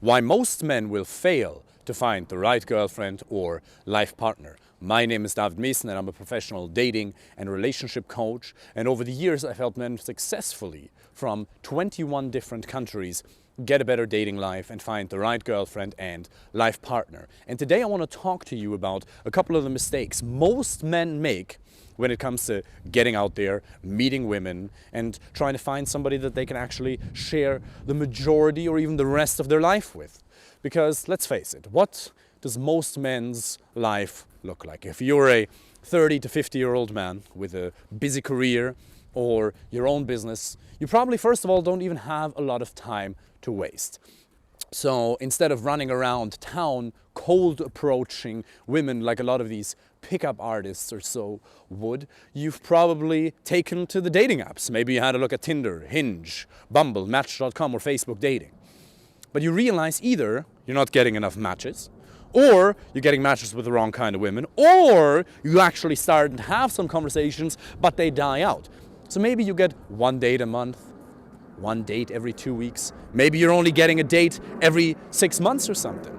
Why most men will fail to find the right girlfriend or life partner. My name is Meessen and I'm a professional dating and relationship coach. And over the years, I've helped men successfully from 21 different countries get a better dating life and find the right girlfriend and life partner. And today I want to talk to you about a couple of the mistakes most men make when it comes to getting out there, meeting women, and trying to find somebody that they can actually share the majority or even the rest of their life with. Because let's face it, what does most men's life look like? If you're a 30 to 50-year-old man with a busy career or your own business, you probably, first of all, don't even have a lot of time to waste. So instead of running around town cold approaching women like a lot of these pickup artists or so would, you've probably taken to the dating apps. Maybe you had a look at Tinder, Hinge, Bumble, Match.com or Facebook dating. But you realize either you're not getting enough matches, or you're getting matches with the wrong kind of women, or you actually start to have some conversations but they die out. So maybe you get one date a month, one date every 2 weeks. Maybe you're only getting a date every 6 months or something.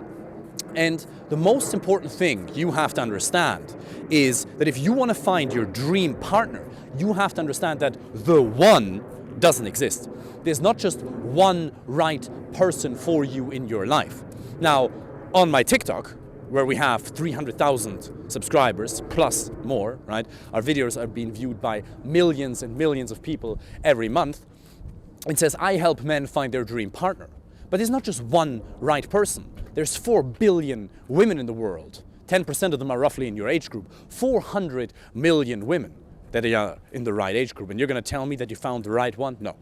And the most important thing you have to understand is that if you want to find your dream partner, you have to understand that the one doesn't exist. There's not just one right person for you in your life. Now, on my TikTok, where we have 300,000 subscribers plus more, right? Our videos are being viewed by millions and millions of people every month. It says, I help men find their dream partner. But there's not just one right person. There's 4 billion women in the world. 10% of them are roughly in your age group. 400 million women that are in the right age group. And you're going to tell me that you found the right one? No.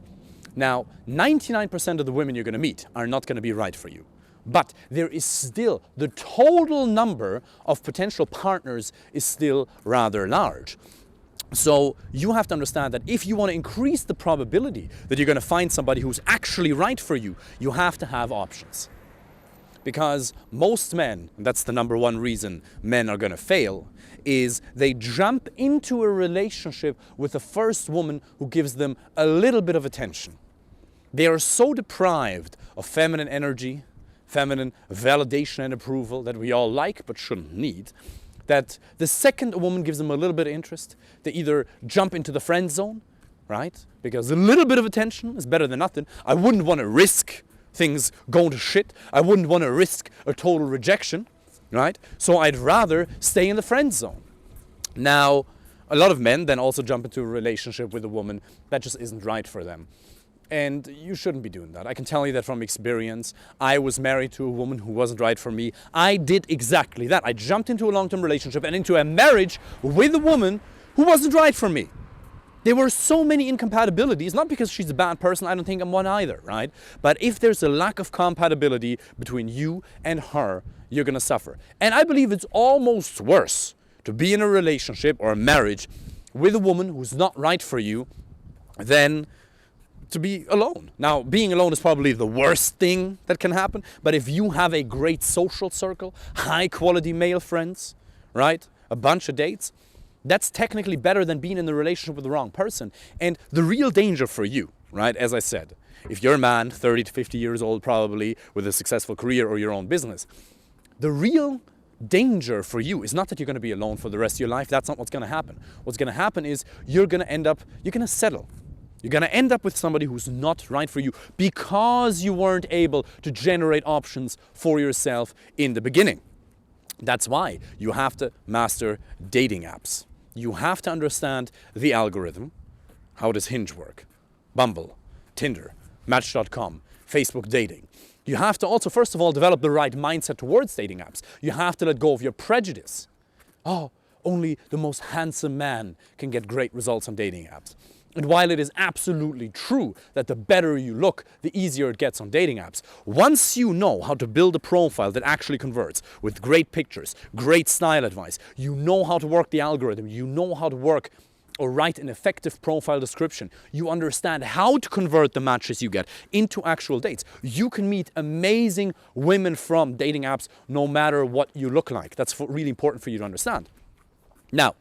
Now, 99% of the women you're going to meet are not going to be right for you. But there is still, the total number of potential partners is still rather large. So you have to understand that if you want to increase the probability that you're going to find somebody who's actually right for you, you have to have options. Because most men, and that's the number one reason men are going to fail, is they jump into a relationship with the first woman who gives them a little bit of attention. They are so deprived of feminine energy, feminine validation and approval that we all like but shouldn't need, that the second a woman gives them a little bit of interest, they either jump into the friend zone, right? Because a little bit of attention is better than nothing. I wouldn't want to risk things going to shit. I wouldn't want to risk a total rejection, right? So I'd rather stay in the friend zone. Now, a lot of men then also jump into a relationship with a woman that just isn't right for them. And you shouldn't be doing that. I can tell you that from experience. I was married to a woman who wasn't right for me. I did exactly that. I jumped into a long-term relationship and into a marriage with a woman who wasn't right for me. There were so many incompatibilities, not because she's a bad person, I don't think I'm one either, right? But if there's a lack of compatibility between you and her, you're gonna suffer. And I believe it's almost worse to be in a relationship or a marriage with a woman who's not right for you than to be alone. Now, being alone is probably the worst thing that can happen, but if you have a great social circle, high quality male friends, right, a bunch of dates, that's technically better than being in a relationship with the wrong person. And the real danger for you, right, as I said, if you're a man, 30 to 50 years old probably, with a successful career or your own business, the real danger for you is not that you're going to be alone for the rest of your life. That's not what's going to happen. What's going to happen is you're going to settle. You're going to end up with somebody who's not right for you because you weren't able to generate options for yourself in the beginning. That's why you have to master dating apps. You have to understand the algorithm. How does Hinge work? Bumble, Tinder, Match.com, Facebook dating. You have to also, first of all, develop the right mindset towards dating apps. You have to let go of your prejudice. Oh, only the most handsome man can get great results on dating apps. And while it is absolutely true that the better you look, the easier it gets on dating apps, once you know how to build a profile that actually converts with great pictures, great style advice, you know how to work the algorithm, you know how to work or write an effective profile description, you understand how to convert the matches you get into actual dates. You can meet amazing women from dating apps no matter what you look like. That's really important for you to understand. Now,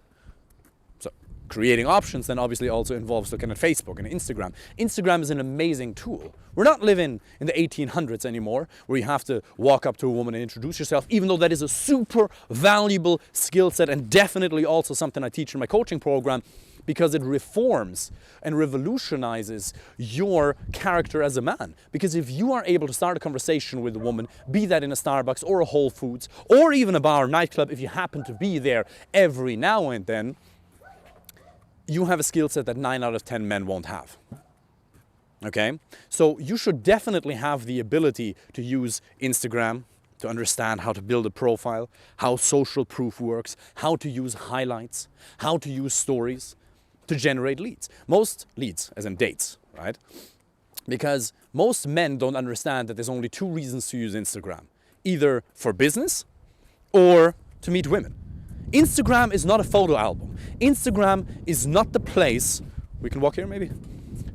creating options then obviously also involves looking at Facebook and Instagram. Instagram is an amazing tool. We're not living in the 1800s anymore, where you have to walk up to a woman and introduce yourself, even though that is a super valuable skill set and definitely also something I teach in my coaching program, because it reforms and revolutionizes your character as a man. Because if you are able to start a conversation with a woman, be that in a Starbucks or a Whole Foods or even a bar or nightclub, if you happen to be there every now and then, you have a skill set that 9 out of 10 men won't have. Okay? So you should definitely have the ability to use Instagram, to understand how to build a profile, how social proof works, how to use highlights, how to use stories to generate leads. Most leads, as in dates, right? Because most men don't understand that there's only 2 reasons to use Instagram. Either for business or to meet women. Instagram is not a photo album. Instagram is not the place, we can walk here maybe,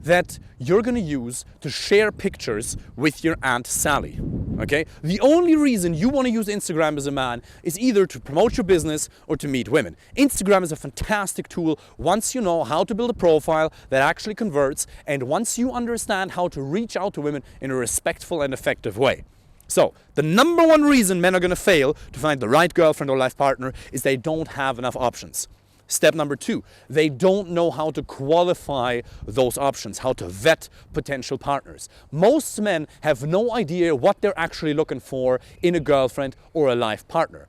that you're gonna use to share pictures with your Aunt Sally, okay? The only reason you wanna use Instagram as a man is either to promote your business or to meet women. Instagram is a fantastic tool once you know how to build a profile that actually converts, and once you understand how to reach out to women in a respectful and effective way. So, the number 1 reason men are gonna fail to find the right girlfriend or life partner is they don't have enough options. Step number 2, they don't know how to qualify those options, how to vet potential partners. Most men have no idea what they're actually looking for in a girlfriend or a life partner.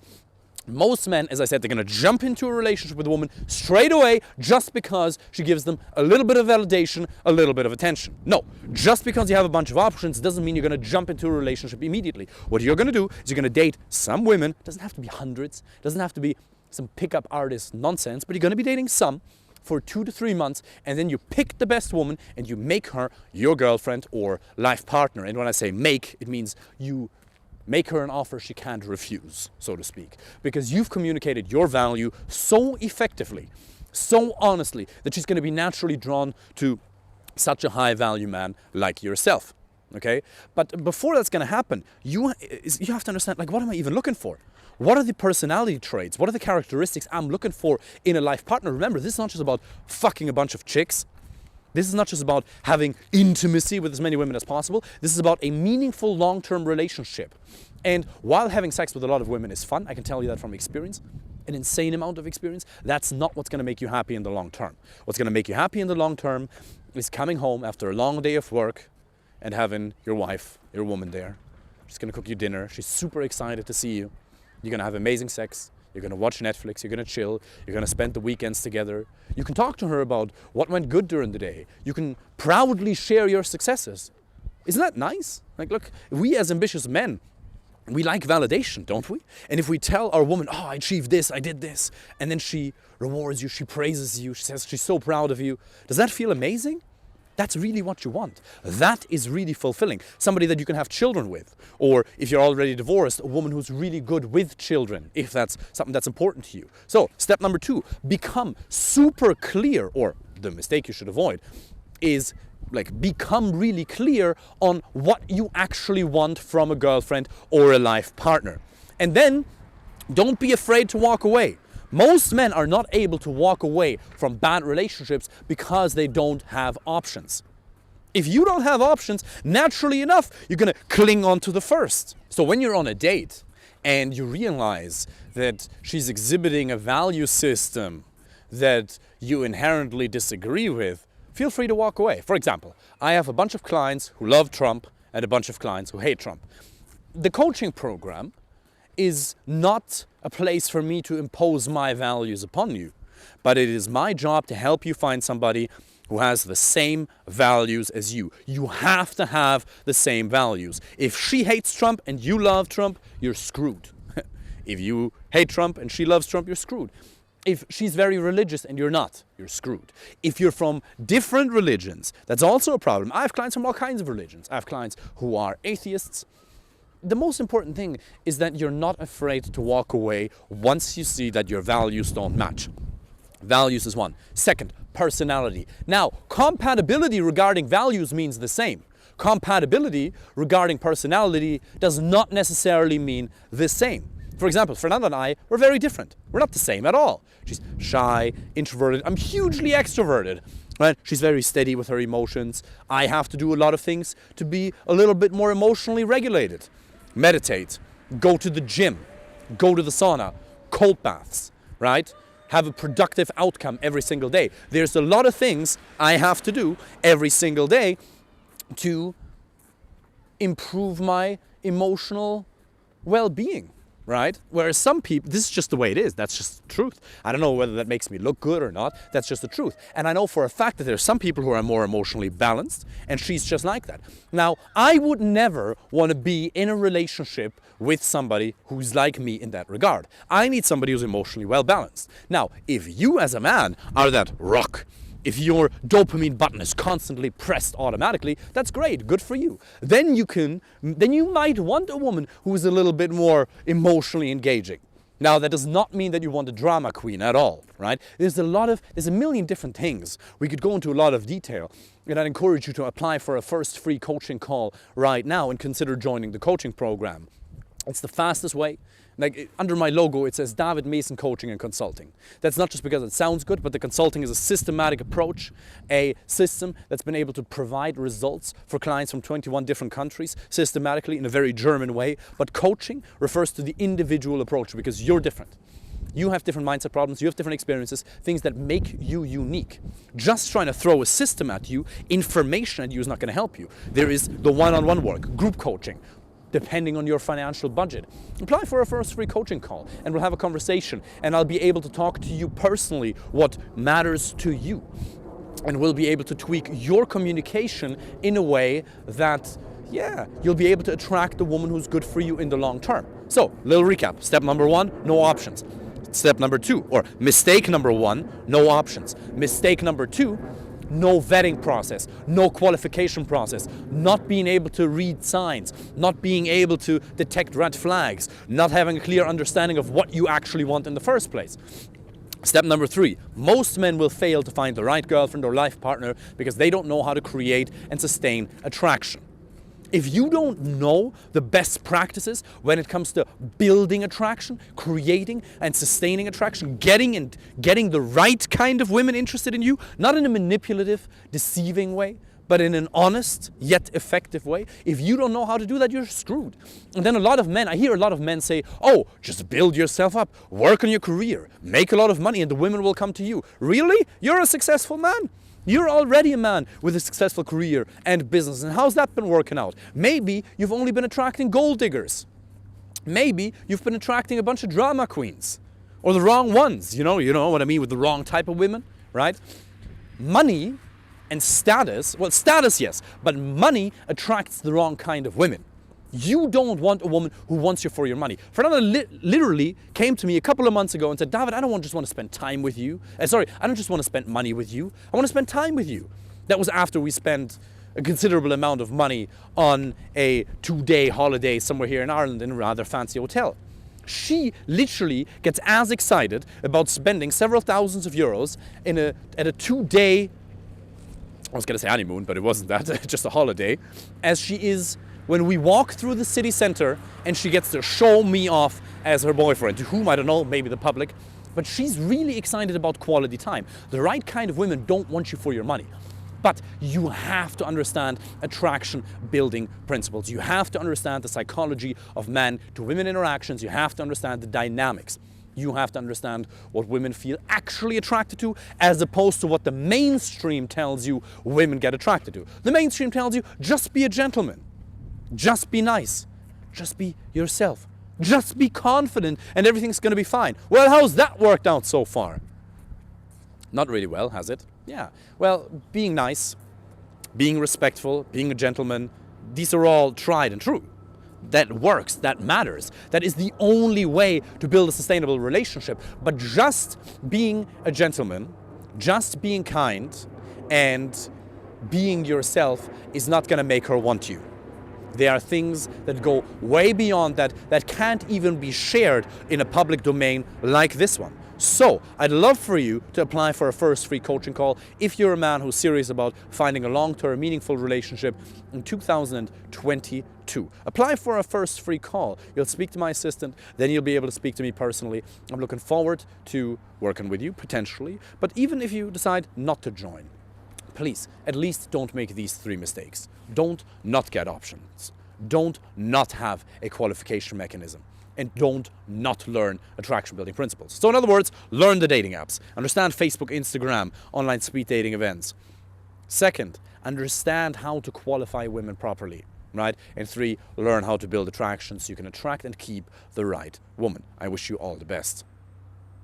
Most men, as I said, they're going to jump into a relationship with a woman straight away just because she gives them a little bit of validation, a little bit of attention. No, just because you have a bunch of options doesn't mean you're going to jump into a relationship immediately. What you're going to do is you're going to date some women. It doesn't have to be hundreds. It doesn't have to be some pickup artist nonsense, but you're going to be dating some for 2 to 3 months, and then you pick the best woman and you make her your girlfriend or life partner. And when I say make, it means you make her an offer she can't refuse, so to speak, because you've communicated your value so effectively, so honestly, that she's going to be naturally drawn to such a high value man like yourself. Okay? But before that's going to happen, you have to understand, like, what am I even looking for? What are the personality traits? What are the characteristics I'm looking for in a life partner? Remember, this is not just about fucking a bunch of chicks. This is not just about having intimacy with as many women as possible. This is about a meaningful long-term relationship. And while having sex with a lot of women is fun, I can tell you that from experience, an insane amount of experience, that's not what's going to make you happy in the long term. What's going to make you happy in the long term is coming home after a long day of work and having your wife, your woman there. She's going to cook you dinner. She's super excited to see you. You're going to have amazing sex. You're going to watch Netflix, you're going to chill, you're going to spend the weekends together. You can talk to her about what went good during the day. You can proudly share your successes. Isn't that nice? Like, look, we as ambitious men, we like validation, don't we? And if we tell our woman, oh, I achieved this, I did this, and then she rewards you, she praises you, she says she's so proud of you, does that feel amazing? That's really what you want. That is really fulfilling. Somebody that you can have children with. Or if you're already divorced, a woman who's really good with children, if that's something that's important to you. So, step number 2, become super clear, or the mistake you should avoid, is like become really clear on what you actually want from a girlfriend or a life partner. And then, don't be afraid to walk away. Most men are not able to walk away from bad relationships because they don't have options. If you don't have options, naturally enough, you're going to cling on to the first. So when you're on a date and you realize that she's exhibiting a value system that you inherently disagree with, feel free to walk away. For example, I have a bunch of clients who love Trump and a bunch of clients who hate Trump. The coaching program is not a place for me to impose my values upon you, but it is my job to help you find somebody who has the same values as you. You have to have the same values. If she hates Trump and you love Trump, you're screwed. If you hate Trump and she loves Trump, you're screwed. If she's very religious and you're not, you're screwed. If you're from different religions, that's also a problem. I have clients from all kinds of religions. I have clients who are atheists. The most important thing is that you're not afraid to walk away once you see that your values don't match. Values is one. Second, personality. Now, compatibility regarding values means the same. Compatibility regarding personality does not necessarily mean the same. For example, Fernanda and I, we're very different. We're not the same at all. She's shy, introverted. I'm hugely extroverted. Right? She's very steady with her emotions. I have to do a lot of things to be a little bit more emotionally regulated. Meditate, go to the gym, go to the sauna, cold baths, right? Have a productive outcome every single day. There's a lot of things I have to do every single day to improve my emotional well-being. Right? Whereas some people, this is just the way it is. That's just the truth. I don't know whether that makes me look good or not. That's just the truth. And I know for a fact that there's some people who are more emotionally balanced, and she's just like that. Now, I would never want to be in a relationship with somebody who's like me in that regard. I need somebody who's emotionally well balanced. Now, if you as a man are that rock, if your dopamine button is constantly pressed automatically, that's great, good for you. Then you might want a woman who is a little bit more emotionally engaging. Now, that does not mean that you want a drama queen at all, right? There's a million different things. We could go into a lot of detail, and I'd encourage you to apply for a first free coaching call right now and consider joining the coaching program. It's the fastest way. Like under my logo, it says David Meessen Coaching and Consulting. That's not just because it sounds good, but the consulting is a systematic approach, a system that's been able to provide results for clients from 21 different countries systematically in a very German way. But coaching refers to the individual approach because you're different. You have different mindset problems, you have different experiences, things that make you unique. Just trying to throw a system at you, information at you is not going to help you. There is the one-on-one work, group coaching, depending on your financial budget. Apply for a first free coaching call and we'll have a conversation and I'll be able to talk to you personally what matters to you. And we'll be able to tweak your communication in a way that, you'll be able to attract the woman who's good for you in the long term. So, little recap. Step number 1, no options. Step number 2, or mistake number 1, no options. Mistake number 2, no vetting process, no qualification process, not being able to read signs, not being able to detect red flags, not having a clear understanding of what you actually want in the first place. Step number 3, most men will fail to find the right girlfriend or life partner because they don't know how to create and sustain attraction. If you don't know the best practices when it comes to building attraction, creating and sustaining attraction, getting the right kind of women interested in you, not in a manipulative, deceiving way, but in an honest yet effective way, if you don't know how to do that, you're screwed. And then I hear a lot of men say, oh, just build yourself up, work on your career, make a lot of money and the women will come to you. Really? You're a successful man? You're already a man with a successful career and business. And how's that been working out? Maybe you've only been attracting gold diggers. Maybe you've been attracting a bunch of drama queens. Or the wrong ones, you know what I mean, with the wrong type of women, right? Money and status, well, status, yes, but money attracts the wrong kind of women. You don't want a woman who wants you for your money. Fernanda literally came to me a couple of months ago and said, David, I don't just want to spend time with you. I don't just want to spend money with you. I want to spend time with you. That was after we spent a considerable amount of money on a 2-day holiday somewhere here in Ireland in a rather fancy hotel. She literally gets as excited about spending several thousands of euros at a 2-day, I was going to say honeymoon, but it wasn't that, just a holiday, as she is when we walk through the city center and she gets to show me off as her boyfriend, to whom, I don't know, maybe the public, but she's really excited about quality time. The right kind of women don't want you for your money. But you have to understand attraction building principles. You have to understand the psychology of man to women interactions. You have to understand the dynamics. You have to understand what women feel actually attracted to as opposed to what the mainstream tells you women get attracted to. The mainstream tells you, just be a gentleman. Just be nice. Just be yourself. Just be confident and everything's going to be fine. Well, how's that worked out so far? Not really well, has it? Yeah. Well, being nice, being respectful, being a gentleman, these are all tried and true. That works, that matters. That is the only way to build a sustainable relationship. But just being a gentleman, just being kind, and being yourself is not going to make her want you. There are things that go way beyond that, that can't even be shared in a public domain like this one. So I'd love for you to apply for a first free coaching call if you're a man who's serious about finding a long-term, meaningful relationship in 2022. Apply for a first free call. You'll speak to my assistant, then you'll be able to speak to me personally. I'm looking forward to working with you, potentially. But even if you decide not to join, please, at least don't make these 3 mistakes. Don't not get options. Don't not have a qualification mechanism. And don't not learn attraction building principles. So in other words, learn the dating apps. Understand Facebook, Instagram, online speed dating events. Second, understand how to qualify women properly, right? And 3, learn how to build attraction so you can attract and keep the right woman. I wish you all the best.